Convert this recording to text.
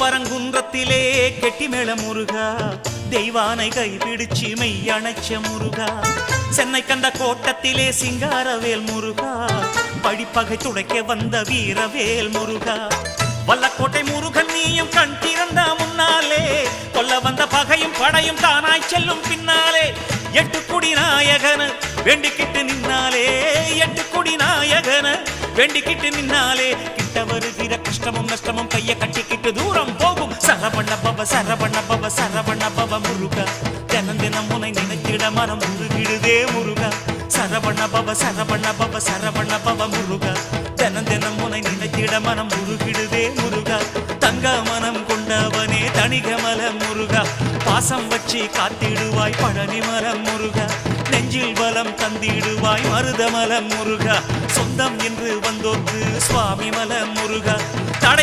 திருப்பரங்குன்றத்திலே கெட்டி மேள முருகா, தெய்வானை கைபிடிச்சு மெய்யணைச்ச முருகா, சென்னை கண்ட கோட்டத்திலே சிங்காரவேல் முருகா, படிப்பகை துடைக்க வந்த வீரவேல் முருகா, வல்லக்கோட்டை முருகன் நீயும் கண் திறந்த முன்னாலே, கொல்ல வந்த பகையும் படையும் தானாய் செல்லும் பின்னாலே, எட்டுக்குடி நாயகன வேண்டிக்கிட்டு நின்னாலே, எட்டுக்குடி நாயகன வேண்டிக்கிட்டு நின்னாலே, கிட்ட வருகிற கஷ்டமும் நஷ்டமும் கைய கட்டிக்கிட்டு தூரம் போகும். சரவண பவ சரவண பவ சரவண பவ முருகா, தினம் தினம் உனை நினைத்திட மனம் முருகிடுதே முருகா, சரவண பவ சரவண பவ சரவண பவ முருகா, தினம் தினம் உனை நினைத்திட மனம் முருகிடுதே முருகா, தங்க மனம் கொண்டவனே தணிகமல முருகா, பாசம் வச்சு காத்திடுவாய் பழனி மரம் முருகா, நெஞ்சில் பலம் தந்திடுவாய் மருதமலம் முருகா, சொந்தம் என்று வந்தோர்க்கு சுவாமி மலம் முருகா, தடை